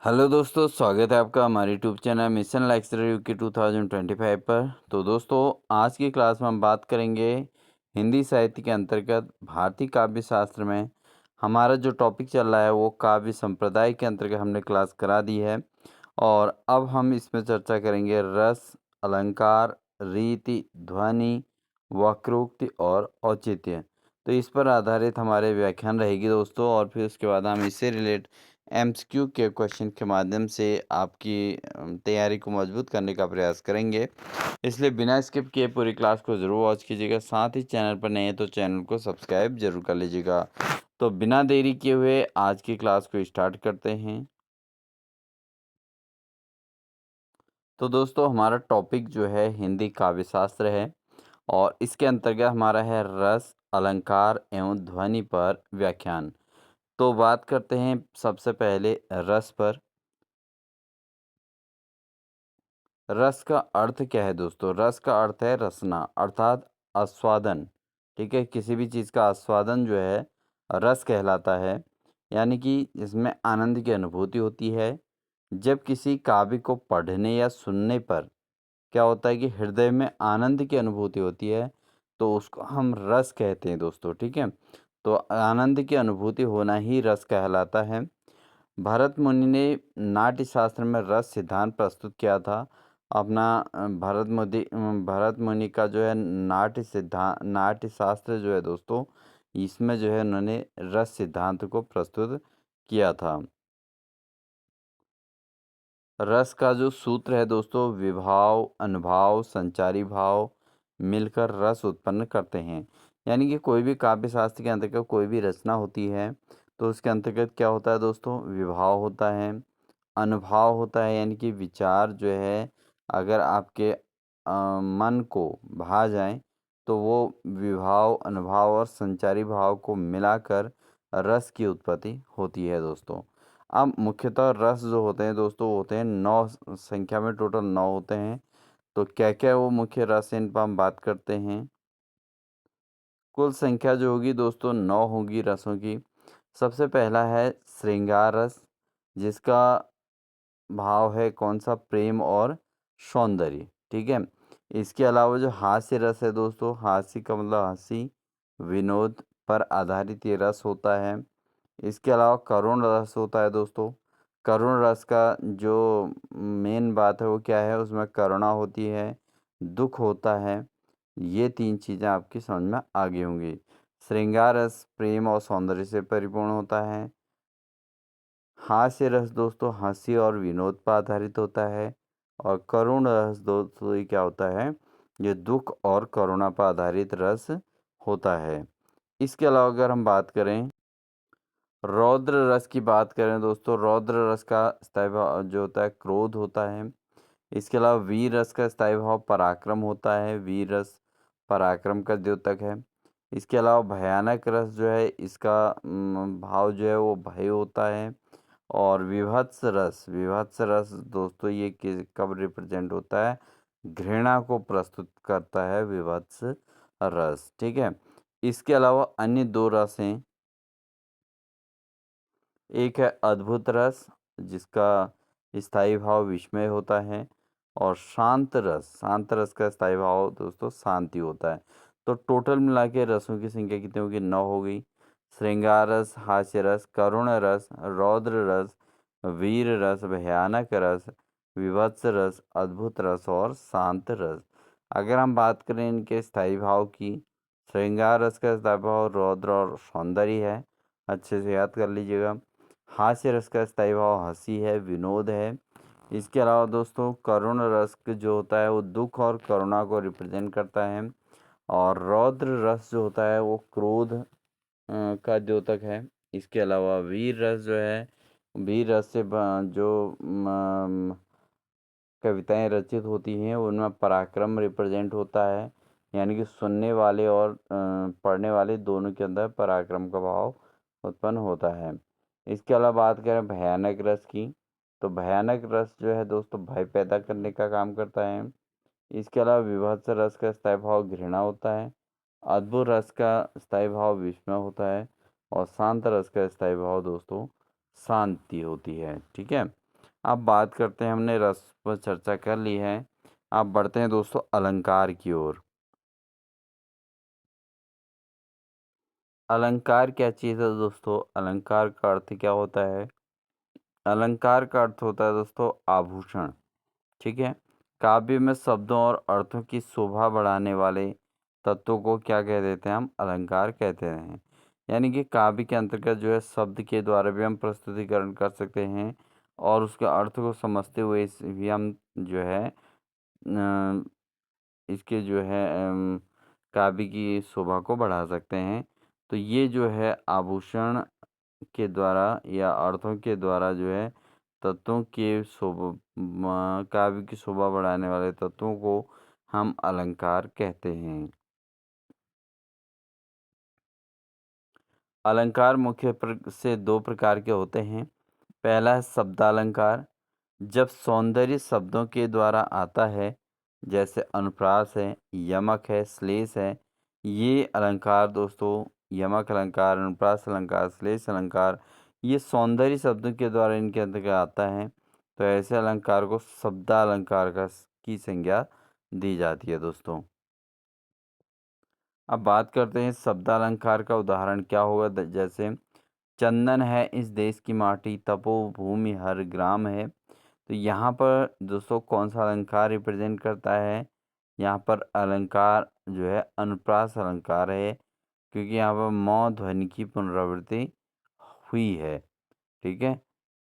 Hello दोस्तों, स्वागत है आपका हमारे YouTube channel mission lecture UK 2025 पर। तो दोस्तों, आज की क्लास में हम बात करेंगे हिंदी साहित्य के अंतर्गत भारतीय काव्य शास्त्र में। हमारा जो टॉपिक चल रहा है वो काव्य संप्रदाय के अंतर्गत हमने क्लास करा दी है, और अब हम इसमें चर्चा करेंगे रस, अलंकार, रीति, ध्वनि, वक्रोक्ति और औचित्य। तो इस पर आधारित हमारे व्याख्यान रहेगी दोस्तों, और फिर उसके बाद हम इससे रिलेट एमसीक्यू के क्वेश्चन के माध्यम से आपकी तैयारी को मजबूत करने का प्रयास करेंगे। इसलिए बिना स्किप किए पूरी क्लास को ज़रूर वॉच कीजिएगा। साथ ही चैनल पर नए हैं तो चैनल को सब्सक्राइब जरूर कर लीजिएगा। तो बिना देरी किए हुए आज की क्लास को स्टार्ट करते हैं। तो दोस्तों, हमारा टॉपिक जो है हिंदी काव्य शास्त्र है, और इसके अंतर्गत हमारा है रस, अलंकार एवं ध्वनि पर व्याख्यान। तो बात करते हैं सबसे पहले रस पर। रस का अर्थ क्या है दोस्तों? रस का अर्थ है रसना, अर्थात आस्वादन। ठीक है, किसी भी चीज़ का आस्वादन जो है रस कहलाता है, यानी कि इसमें आनंद की अनुभूति होती है। जब किसी काव्य को पढ़ने या सुनने पर क्या होता है कि हृदय में आनंद की अनुभूति होती है, तो उसको हम रस कहते हैं दोस्तों। ठीक है, तो आनंद की अनुभूति होना ही रस कहलाता है। भरत मुनि ने नाट्य शास्त्र में रस सिद्धांत प्रस्तुत किया था। अपना भरत मुनि का जो है नाट्य शास्त्र जो है दोस्तों, इसमें जो है उन्होंने रस सिद्धांत को प्रस्तुत किया था। रस का जो सूत्र है दोस्तों, विभाव, अनुभाव, संचारी भाव मिलकर रस उत्पन्न करते हैं। यानी कि कोई भी काव्य शास्त्र के अंतर्गत कोई भी रचना होती है, तो उसके अंतर्गत क्या होता है दोस्तों? विभाव होता है, अनुभाव होता है, यानी कि विचार जो है अगर आपके मन को भा जाए, तो वो विभाव, अनुभाव और संचारी भाव को मिलाकर रस की उत्पत्ति होती है दोस्तों। अब मुख्यतः रस जो होते हैं दोस्तों, वो होते हैं 9 संख्या में, टोटल 9 होते हैं। तो क्या क्या वो मुख्य रस हैं, इन पर हम बात करते हैं। कुल संख्या जो होगी दोस्तों 9 होगी रसों की। सबसे पहला है श्रृंगार रस, जिसका भाव है कौन सा? प्रेम और सौंदर्य। ठीक है, इसके अलावा जो हास्य रस है दोस्तों, हास्य का मतलब हंसी, विनोद पर आधारित ये रस होता है। इसके अलावा करुण रस होता है दोस्तों। करुण रस का जो मेन बात है वो क्या है? उसमें करुणा होती है, दुख होता है। ये 3 चीज़ें आपकी समझ में आ गई होंगी। श्रृंगार रस प्रेम और सौंदर्य से परिपूर्ण होता है। हास्य रस दोस्तों हंसी और विनोद पर आधारित होता है। और करुण रस दोस्तों ये क्या होता है? ये दुख और करुणा पर आधारित रस होता है। इसके अलावा अगर हम बात करें रौद्र रस की, बात करें दोस्तों, रौद्र रस का स्थायी भाव जो होता है क्रोध होता है। इसके अलावा वीर रस का स्थायी भाव पराक्रम होता है, वीर रस पराक्रम का द्योतक है। इसके अलावा भयानक रस जो है, इसका भाव जो है वो भय होता है। और विभत्स रस दोस्तों ये कब रिप्रेजेंट होता है? घृणा को प्रस्तुत करता है विभत्स रस। ठीक है, इसके अलावा अन्य 2 रस हैं। एक है अद्भुत रस, जिसका स्थायी भाव विस्मय होता है। और शांत रस का स्थायी भाव दोस्तों शांति होता है। तो टोटल मिला के रसों की संख्या कितनी होगी? 9 हो गई। श्रृंगार रस, हास्य रस, करुण रस, रौद्र रस, वीर रस, भयानक रस, विभत्स रस, अद्भुत रस और शांत रस। अगर हम बात करें इनके स्थायी भाव की, श्रृंगार रस का स्थायी भाव रौद्र और सौंदर्य है, अच्छे से याद कर लीजिएगा। हास्य रस का स्थायी भाव हंसी है, विनोद है। इसके अलावा दोस्तों करुण रस जो होता है वो दुख और करुणा को रिप्रेजेंट करता है। और रौद्र रस जो होता है वो क्रोध का द्योतक है। इसके अलावा वीर रस जो है, वीर रस से जो कविताएं रचित होती हैं उनमें पराक्रम रिप्रेजेंट होता है। यानी कि सुनने वाले और पढ़ने वाले दोनों के अंदर पराक्रम का भाव उत्पन्न होता है। इसके अलावा बात करें भयानक रस की, तो भयानक रस जो है दोस्तों भय पैदा करने का काम करता है। इसके अलावा विभत्स रस का स्थायी भाव घृणा होता है। अद्भुत रस का स्थायी भाव विस्मय होता है। और शांत रस का स्थायी भाव दोस्तों शांति होती है। ठीक है, अब बात करते हैं, हमने रस पर चर्चा कर ली है। अब बढ़ते हैं दोस्तों अलंकार की ओर। अलंकार क्या चीज़ है दोस्तों? अलंकार का अर्थ क्या होता है? अलंकार का अर्थ होता है दोस्तों आभूषण। ठीक है। काव्य में शब्दों और अर्थों की शोभा बढ़ाने वाले तत्वों को क्या कह देते हैं? हम अलंकार कहते हैं। यानी कि काव्य के अंतर्गत जो है शब्द के द्वारा भी हम प्रस्तुतिकरण कर सकते हैं और उसके अर्थ को समझते हुए इस भी हम जो है इसके जो है काव्य की शोभा को बढ़ा सकते हैं। तो ये जो है आभूषण के द्वारा या अर्थों के द्वारा जो है तत्वों के काव्य की शोभा बढ़ाने वाले तत्वों को हम अलंकार कहते हैं। अलंकार से दो प्रकार के होते हैं। पहला है शब्दालंकार। जब सौंदर्य शब्दों के द्वारा आता है, जैसे अनुप्रास है, यमक है, श्लेष है। ये अलंकार दोस्तों, यमक अलंकार, अनुप्रास अलंकार, श्लेष अलंकार, ये सौंदर्य शब्दों के द्वारा इनके अंतर्गत आता है। तो ऐसे अलंकार को शब्दालंकार की संज्ञा दी जाती है दोस्तों। अब बात करते हैं शब्दालंकार का उदाहरण क्या होगा। जैसे चंदन है इस देश की माटी, तपोभूमि हर ग्राम है। तो यहाँ पर दोस्तों कौन सा अलंकार रिप्रेजेंट करता है? यहाँ पर अलंकार जो है अनुप्रास अलंकार है, क्योंकि यहाँ पर मौ ध्वनि की पुनरावृत्ति हुई है। ठीक है।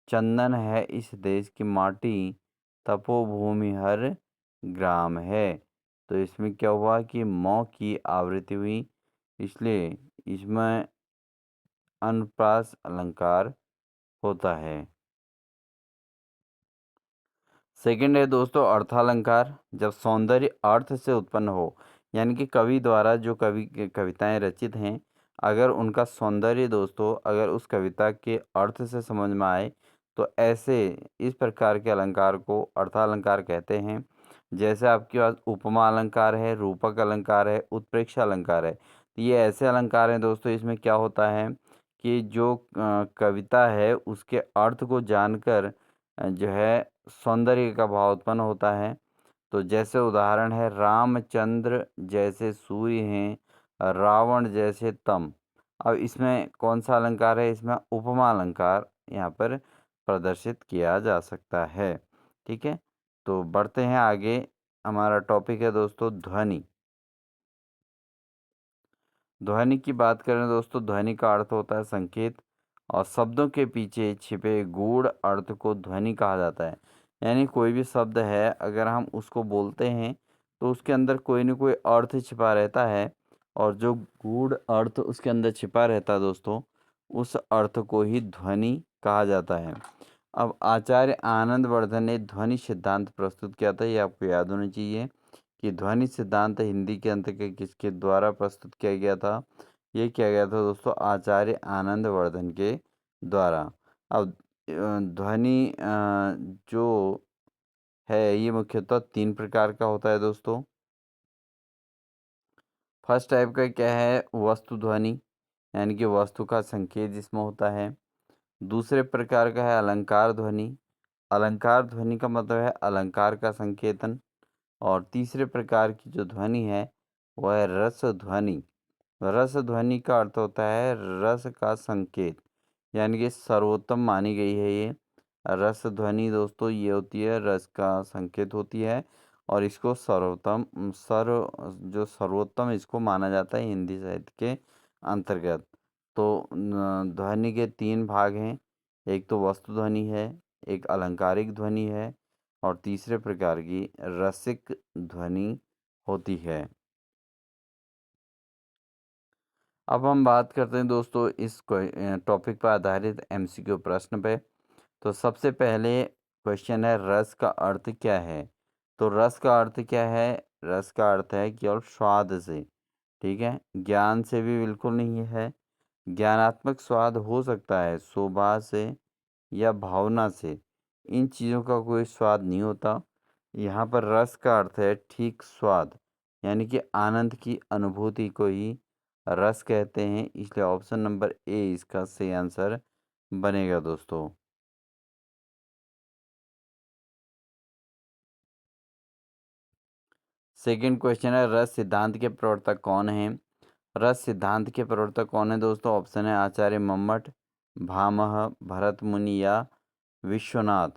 चंदन है इस देश की माटी, तपोभूमि हर ग्राम है। तो इसमें क्या हुआ कि मौ की आवृत्ति हुई, इसलिए इसमें अनुप्रास अलंकार होता है। सेकंड है दोस्तों अर्थालंकार। जब सौंदर्य अर्थ से उत्पन्न हो, यानी कि कवि द्वारा जो कविताएं रचित हैं, अगर उनका सौंदर्य दोस्तों अगर उस कविता के अर्थ से समझ में आए, तो ऐसे इस प्रकार के अलंकार को अर्थालंकार कहते हैं। जैसे आपके पास उपमा अलंकार है, रूपक अलंकार है, उत्प्रेक्षा अलंकार है। तो ये ऐसे अलंकार हैं दोस्तों, इसमें क्या होता है कि जो कविता है उसके अर्थ को जानकर जो है सौंदर्य का भाव उत्पन्न होता है। तो जैसे उदाहरण है, रामचंद्र जैसे सूर्य हैं, रावण जैसे तम। अब इसमें कौन सा अलंकार है? इसमें उपमा अलंकार यहाँ पर प्रदर्शित किया जा सकता है। ठीक है। तो बढ़ते हैं आगे। हमारा टॉपिक है दोस्तों ध्वनि। ध्वनि की बात करें दोस्तों, ध्वनि का अर्थ होता है संकेत, और शब्दों के पीछे छिपे गूढ़ अर्थ को ध्वनि कहा जाता है। यानी कोई भी शब्द है, अगर हम उसको बोलते हैं तो उसके अंदर कोई न कोई अर्थ छिपा रहता है, और जो गूढ़ अर्थ उसके अंदर छिपा रहता है दोस्तों, उस अर्थ को ही ध्वनि कहा जाता है। अब आचार्य आनंदवर्धन ने ध्वनि सिद्धांत प्रस्तुत किया था, ये आपको याद होना चाहिए कि ध्वनि सिद्धांत हिंदी के अंतर्गत किसके द्वारा प्रस्तुत किया गया था? ये किया गया था दोस्तों आचार्य आनंदवर्धन के द्वारा। अब ध्वनि जो है ये मुख्यतः तीन प्रकार का होता है दोस्तों। फर्स्ट टाइप का क्या है? वस्तु ध्वनि, यानी कि वस्तु का संकेत जिसमें होता है। दूसरे प्रकार का है अलंकार ध्वनि। अलंकार ध्वनि का मतलब है अलंकार का संकेतन। और तीसरे प्रकार की जो ध्वनि है वह है रस ध्वनि। रस ध्वनि का अर्थ होता है रस का संकेत, यानी कि सर्वोत्तम मानी गई है ये। रस ध्वनि दोस्तों ये होती है, रस का संकेत होती है, और इसको जो सर्वोत्तम इसको माना जाता है हिंदी साहित्य के अंतर्गत। तो ध्वनि के तीन भाग हैं। एक तो वस्तु ध्वनि है, एक अलंकारिक ध्वनि है, और तीसरे प्रकार की रसिक ध्वनि होती है। अब हम बात करते हैं दोस्तों इस टॉपिक पर आधारित एमसीक्यू प्रश्न पे। तो सबसे पहले क्वेश्चन है, रस का अर्थ क्या है? तो रस का अर्थ क्या है? रस का अर्थ है केवल स्वाद से। ठीक है। ज्ञान से भी बिल्कुल नहीं है। ज्ञानात्मक स्वाद हो सकता है, शोभा से या भावना से, इन चीज़ों का कोई स्वाद नहीं होता। यहाँ पर रस का अर्थ है ठीक स्वाद, यानी कि आनंद की अनुभूति को ही रस कहते हैं। इसलिए ऑप्शन नंबर ए इसका सही आंसर बनेगा दोस्तों। सेकंड क्वेश्चन है, रस सिद्धांत के प्रवर्तक कौन हैं? रस सिद्धांत के प्रवर्तक कौन है दोस्तों? ऑप्शन है आचार्य मम्मट, भामह, भरत मुनि या विश्वनाथ।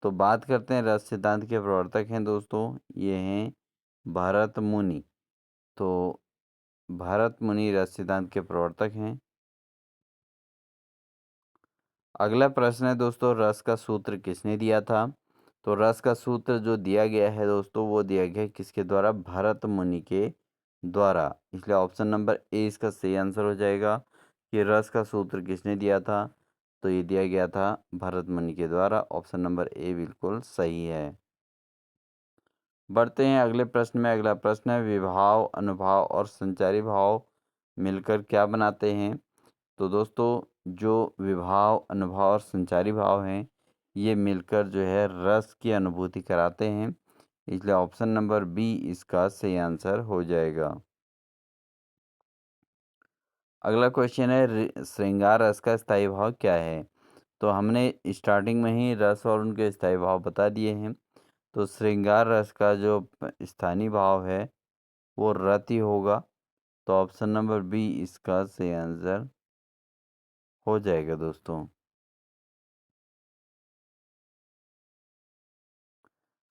तो बात करते हैं रस सिद्धांत के प्रवर्तक हैं दोस्तों, ये हैं भरत मुनि। तो भरत मुनि रस सिद्धांत के प्रवर्तक हैं। अगला प्रश्न है दोस्तों, रस का सूत्र किसने दिया था? तो रस का सूत्र जो दिया गया है दोस्तों, वो दिया गया है किसके द्वारा? भरत मुनि के द्वारा। इसलिए ऑप्शन नंबर ए इसका सही आंसर हो जाएगा कि रस का सूत्र किसने दिया था। तो ये दिया गया था भरत मुनि के द्वारा। ऑप्शन नंबर ए बिल्कुल सही है। बढ़ते हैं अगले प्रश्न में। अगला प्रश्न है, विभाव, अनुभाव और संचारी भाव मिलकर क्या बनाते हैं? तो दोस्तों, जो विभाव, अनुभाव और संचारी भाव हैं, ये मिलकर जो है रस की अनुभूति कराते हैं। इसलिए ऑप्शन नंबर बी इसका सही आंसर हो जाएगा। अगला क्वेश्चन है, श्रृंगार रस का स्थायी भाव क्या है? तो हमने स्टार्टिंग में ही रस और उनके स्थायी भाव बता दिए हैं। तो श्रृंगार रस का जो स्थानीय भाव है वो रति होगा। तो ऑप्शन नंबर बी इसका सही आंसर हो जाएगा दोस्तों।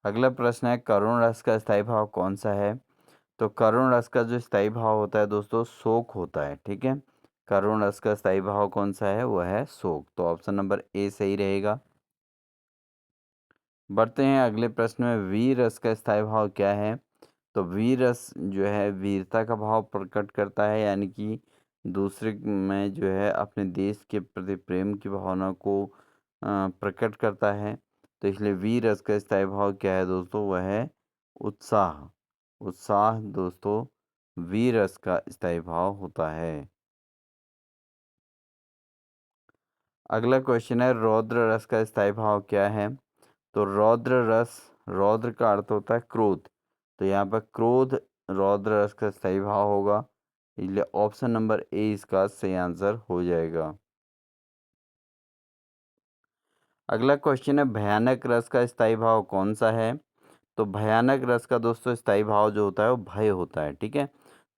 अगला प्रश्न है, करुण रस का स्थायी भाव कौन सा है? तो करुण रस का जो स्थायी भाव होता है दोस्तों, शोक होता है। ठीक है, करुण रस का स्थायी भाव कौन सा है? वह है शोक। तो ऑप्शन नंबर ए सही रहेगा। बढ़ते हैं अगले प्रश्न में, वीर रस का स्थायी भाव क्या है? तो वीर रस जो है वीरता का भाव प्रकट करता है, यानी कि दूसरे में जो है अपने देश के प्रति प्रेम की भावना को प्रकट करता है। तो इसलिए वीर रस का स्थायी भाव क्या है दोस्तों? वह है उत्साह। उत्साह दोस्तों वीर रस का स्थायी भाव होता है। अगला क्वेश्चन है, रौद्र रस का स्थायी भाव क्या है? तो रौद्र रस, रौद्र का अर्थ होता है क्रोध। तो यहाँ पर क्रोध रौद्र रस का स्थायी भाव होगा। इसलिए ऑप्शन नंबर ए इसका सही आंसर हो जाएगा। अगला क्वेश्चन है, भयानक रस का स्थायी भाव कौन सा है? तो भयानक रस का दोस्तों स्थायी भाव जो होता है वो भय होता है। ठीक है,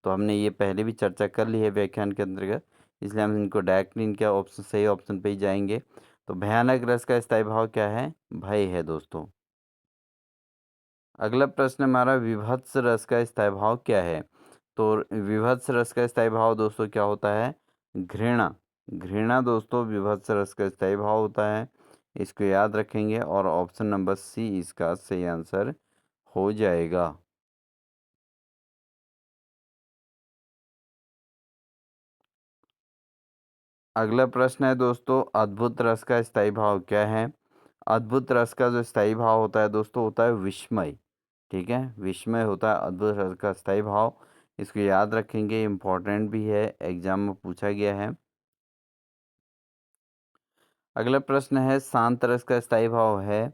तो हमने ये पहले भी चर्चा कर ली है व्याख्यान के अंतर्गत, इसलिए हम इनको डायरेक्टली इनके ऑप्शन, सही ऑप्शन पे ही जाएंगे। तो भयानक रस का स्थायी भाव क्या है? भय है दोस्तों। अगला प्रश्न हमारा, विभत्स रस का स्थायी भाव क्या है? तो विभत्स रस का स्थायी भाव दोस्तों क्या होता है? घृणा। घृणा दोस्तों विभत्स रस का स्थायी भाव होता है। इसको याद रखेंगे और ऑप्शन नंबर सी इसका सही आंसर हो जाएगा। अगला प्रश्न है दोस्तों, अद्भुत रस का स्थायी भाव क्या है? अद्भुत रस का जो स्थायी भाव होता है दोस्तों, होता है विस्मय। ठीक है, विस्मय होता है अद्भुत रस का स्थायी भाव। इसको याद रखेंगे, इम्पोर्टेंट भी है, एग्जाम में पूछा गया है। अगला प्रश्न है, शांत रस का स्थायी भाव है?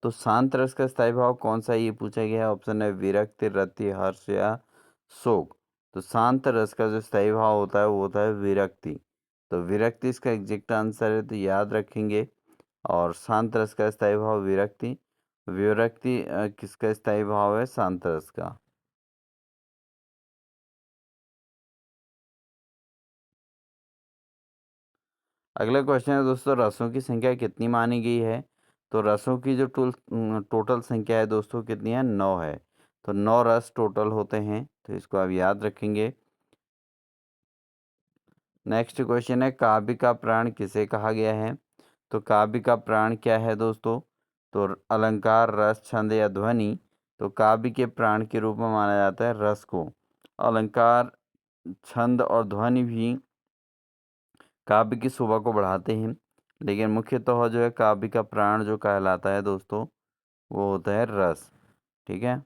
तो शांत रस का स्थायी भाव कौन सा है, ये पूछा गया है। ऑप्शन है विरक्ति, रति, हर्ष या शोक। तो शांत रस का जो स्थायी भाव होता है वो होता है विरक्ति। तो विरक्ति इसका एग्जैक्ट आंसर है, तो याद रखेंगे। और शांत रस का स्थायी भाव विरक्ति। विरक्ति किसका स्थायी भाव है? शांत रस का। अगला क्वेश्चन है दोस्तों, रसों की संख्या कितनी मानी गई है? तो रसों की जो टोटल संख्या है दोस्तों कितनी है? 9 है। तो 9 रस टोटल होते हैं, तो इसको आप याद रखेंगे। नेक्स्ट क्वेश्चन है, काव्य का प्राण किसे कहा गया है? तो काव्य का प्राण क्या है दोस्तों? तो अलंकार, रस, छंद या ध्वनि। तो काव्य के प्राण के रूप में माना जाता है रस को। अलंकार, छंद और ध्वनि भी काव्य की शोभा को बढ़ाते हैं, लेकिन मुख्यतः जो है काव्य का प्राण जो कहलाता है दोस्तों, वो होता है रस। ठीक है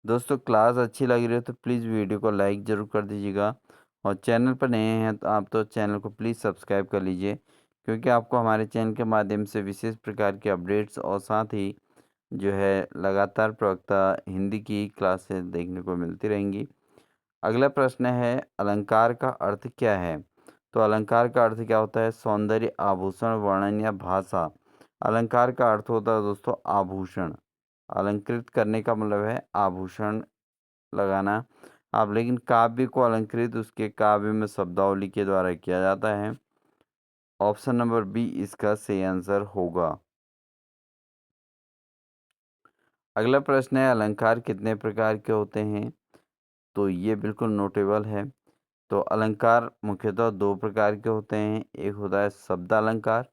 दोस्तों, क्लास अच्छी लग रही है तो प्लीज़ वीडियो को लाइक ज़रूर कर दीजिएगा। और चैनल पर नए हैं तो आप तो चैनल को प्लीज़ सब्सक्राइब कर लीजिए, क्योंकि आपको हमारे चैनल के माध्यम से विशेष प्रकार के अपडेट्स और साथ ही जो है लगातार प्रवक्ता हिंदी की क्लासेस देखने को मिलती रहेंगी। अगला प्रश्न है, अलंकार का अर्थ क्या है? तो अलंकार का अर्थ क्या होता है? सौंदर्य, आभूषण, वर्णन या भाषा। अलंकार का अर्थ होता है दोस्तों आभूषण। अलंकृत करने का मतलब है आभूषण लगाना। अब लेकिन काव्य को अलंकृत उसके काव्य में शब्दावली के द्वारा किया जाता है। ऑप्शन नंबर बी इसका सही आंसर होगा। अगला प्रश्न है, अलंकार कितने प्रकार के होते हैं? तो ये बिल्कुल नोटेबल है। तो अलंकार मुख्यतः दो प्रकार के होते हैं, एक होता है शब्द अलंकार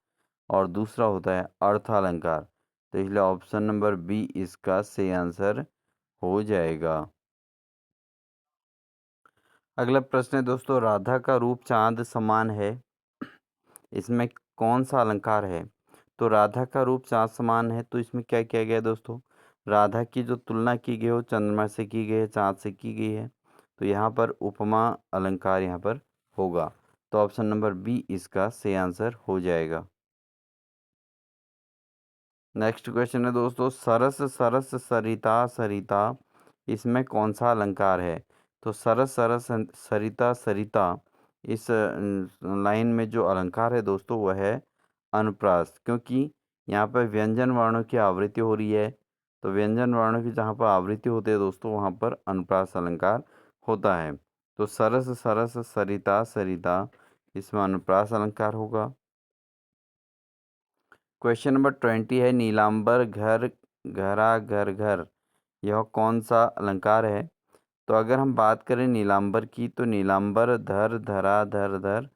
और दूसरा होता है अर्थ अलंकार। तो इसलिए ऑप्शन नंबर बी इसका सही आंसर हो जाएगा। अगला प्रश्न है दोस्तों, राधा का रूप चांद समान है, इसमें कौन सा अलंकार है? तो राधा का रूप चाँद समान है, तो इसमें क्या किया गया है दोस्तों? राधा की जो तुलना की गई है वो चंद्रमा से की गई है, चाँद से की गई है। तो यहाँ पर उपमा अलंकार यहाँ पर होगा। तो ऑप्शन नंबर बी इसका सही आंसर हो जाएगा। नेक्स्ट क्वेश्चन है दोस्तों, सरस सरस सरिता सरिता, इसमें कौन सा अलंकार है? तो सरस सरस सरिता सरिता, इस लाइन में जो अलंकार है दोस्तों वह है अनुप्रास, क्योंकि यहाँ पर व्यंजन वर्णों की आवृत्ति हो रही है। तो व्यंजन वर्णों की जहाँ पर आवृत्ति होती है दोस्तों वहाँ पर अनुप्रास अलंकार होता है। तो सरस सरस सरिता सरिता, इसमें अनुप्रास अलंकार होगा। क्वेश्चन नंबर 20 है, नीलांबर घर घरा घर घर, यह कौन सा अलंकार है? तो अगर हम बात करें नीलांबर की, तो नीलांबर धर धरा धर धर,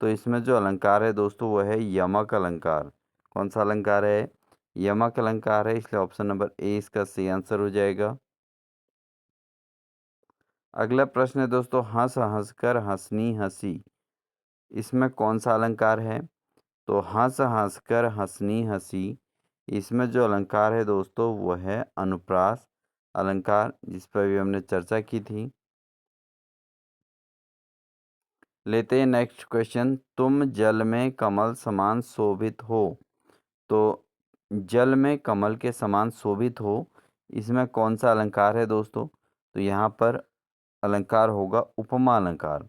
तो इसमें जो अलंकार है दोस्तों वह है यमक अलंकार। कौन सा अलंकार है? यमक अलंकार है, इसलिए ऑप्शन नंबर ए इसका सही आंसर हो जाएगा। अगला प्रश्न है दोस्तों, हंस हंस कर हंसनी हंसी, इसमें कौन सा अलंकार है? तो हंस हंस कर हंसनी हंसी, इसमें जो अलंकार है दोस्तों वह है अनुप्रास अलंकार, जिस पर भी हमने चर्चा की थी। लेते हैं नेक्स्ट क्वेश्चन, तुम जल में कमल समान शोभित हो, तो जल में कमल के समान शोभित हो, इसमें कौन सा अलंकार है दोस्तों? तो यहाँ पर अलंकार होगा उपमा अलंकार।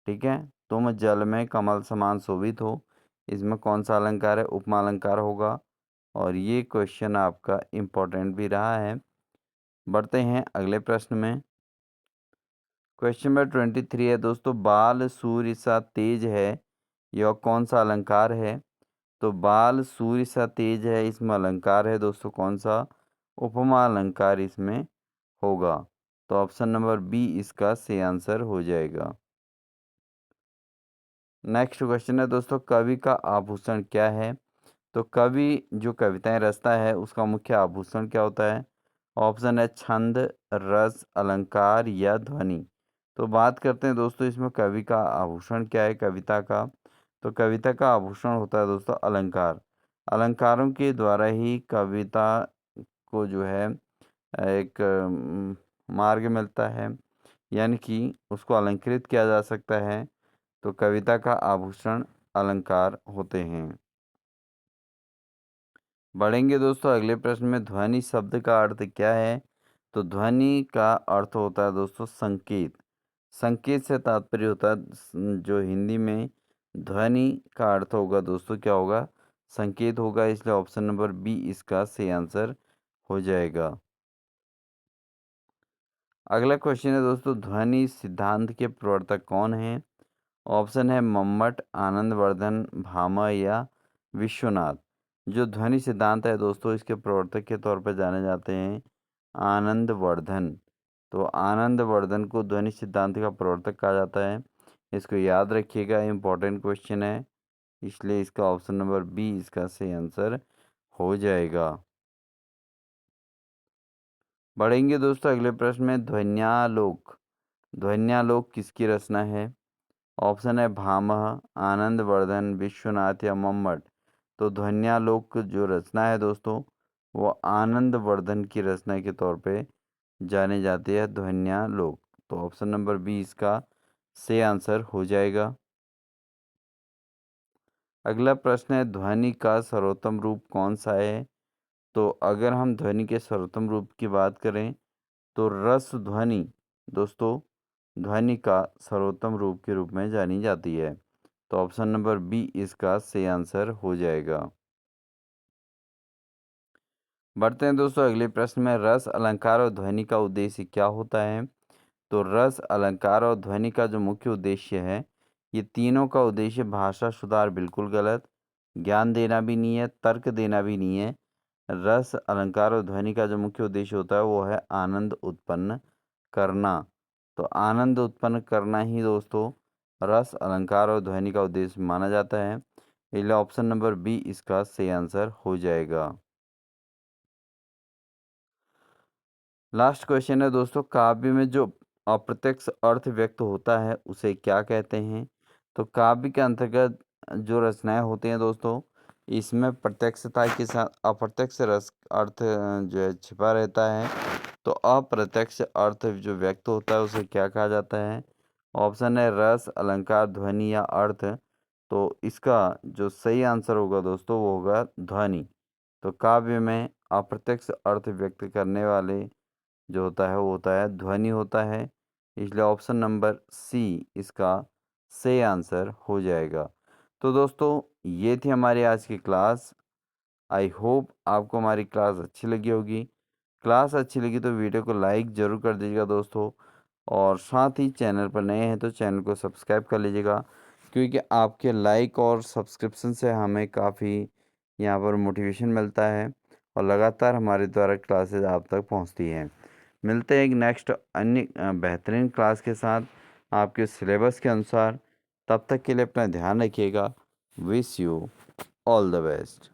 ठीक है, तुम जल में कमल समान शोभित हो, इसमें कौन सा अलंकार है? उपमा अलंकार होगा। और ये क्वेश्चन आपका इम्पोर्टेंट भी रहा है। बढ़ते हैं अगले प्रश्न में। क्वेश्चन नंबर 23 है दोस्तों, बाल सूर्य सा तेज है, यह कौन सा अलंकार है? तो बाल सूर्य सा तेज है, इसमें अलंकार है दोस्तों कौन सा? उपमा अलंकार इसमें होगा। तो ऑप्शन नंबर बी इसका सही आंसर हो जाएगा। नेक्स्ट क्वेश्चन है दोस्तों, कवि का आभूषण क्या है? तो कवि जो कविताएं रचता है उसका मुख्य आभूषण क्या होता है? ऑप्शन है छंद, रस, अलंकार या ध्वनि। तो बात करते हैं दोस्तों इसमें कवि का आभूषण क्या है कविता का। तो कविता का आभूषण होता है दोस्तों अलंकार। अलंकारों के द्वारा ही कविता को जो है एक मार्ग मिलता है, यानी कि उसको अलंकृत किया जा सकता है। तो कविता का आभूषण अलंकार होते हैं। बढ़ेंगे दोस्तों अगले प्रश्न में, ध्वनि शब्द का अर्थ क्या है? तो ध्वनि का अर्थ होता है दोस्तों संकेत। संकेत से तात्पर्य होता है जो हिंदी में ध्वनि का अर्थ होगा दोस्तों क्या होगा? संकेत होगा, इसलिए ऑप्शन नंबर बी इसका सही आंसर हो जाएगा। अगला क्वेश्चन है दोस्तों, ध्वनि सिद्धांत के प्रवर्तक कौन हैं? ऑप्शन है मम्मट, आनंदवर्धन, भामा या विश्वनाथ। जो ध्वनि सिद्धांत है दोस्तों इसके प्रवर्तक के तौर पर जाने जाते हैं आनंदवर्धन। तो आनंदवर्धन को ध्वनि सिद्धांत का प्रवर्तक कहा जाता है। इसको याद रखिएगा, इम्पोर्टेंट क्वेश्चन है, इसलिए इसका ऑप्शन नंबर बी इसका सही आंसर हो जाएगा। बढ़ेंगे दोस्तों अगले प्रश्न में, ध्वन्यालोक। ध्वन्यालोक किसकी रचना है? ऑप्शन है भामह, आनंदवर्धन, विश्वनाथ या मम्मट। तो ध्वन्यालोक जो रचना है दोस्तों वो आनंदवर्धन की रचना के तौर पे जाने जाती है ध्वन्यालोक। तो ऑप्शन नंबर बी इसका सही आंसर हो जाएगा। अगला प्रश्न है, ध्वनि का सर्वोत्तम रूप कौन सा है? तो अगर हम ध्वनि के सर्वोत्तम रूप की बात करें तो रस ध्वनि दोस्तों ध्वनि का सर्वोत्तम रूप के रूप में जानी जाती है। तो ऑप्शन नंबर बी इसका सही आंसर हो जाएगा। बढ़ते हैं दोस्तों अगले प्रश्न में। रस, अलंकार और ध्वनि का उद्देश्य क्या होता है? तो रस, अलंकार और ध्वनि का जो मुख्य उद्देश्य है, ये तीनों का उद्देश्य भाषा सुधार बिल्कुल गलत, ज्ञान देना भी नहीं है, तर्क देना भी नहीं है। रस, अलंकार और ध्वनि का जो मुख्य उद्देश्य होता है वो है आनंद उत्पन्न करना। तो आनंद उत्पन्न करना ही दोस्तों रस, अलंकार और ध्वनि का उद्देश्य माना जाता है। इसलिए ऑप्शन नंबर बी इसका सही आंसर हो जाएगा। लास्ट क्वेश्चन है दोस्तों, काव्य में जो अप्रत्यक्ष अर्थ व्यक्त होता है उसे क्या कहते हैं? तो काव्य के अंतर्गत जो रचनाएं होती हैं दोस्तों, इसमें प्रत्यक्षता के साथ अप्रत्यक्ष रस अर्थ जो है छिपा रहता है। तो अप्रत्यक्ष अर्थ जो व्यक्त होता है उसे क्या कहा जाता है? ऑप्शन है रस, अलंकार, ध्वनि या अर्थ। तो इसका जो सही आंसर होगा दोस्तों वो होगा ध्वनि। तो काव्य में अप्रत्यक्ष अर्थ व्यक्त करने वाले जो होता है वो होता है ध्वनि होता है। इसलिए ऑप्शन नंबर सी इसका सही आंसर हो जाएगा। तो दोस्तों ये थी हमारी आज की क्लास। आई होप आपको हमारी क्लास अच्छी लगी होगी। क्लास अच्छी लगी तो वीडियो को लाइक ज़रूर कर दीजिएगा दोस्तों, और साथ ही चैनल पर नए हैं तो चैनल को सब्सक्राइब कर लीजिएगा, क्योंकि आपके लाइक और सब्सक्रिप्शन से हमें काफ़ी यहाँ पर मोटिवेशन मिलता है और लगातार हमारे द्वारा क्लासेस आप तक पहुँचती हैं। मिलते हैं एक नेक्स्ट अन्य बेहतरीन क्लास के साथ आपके सिलेबस के अनुसार। तब तक के लिए अपना ध्यान रखिएगा। Wish you all the best.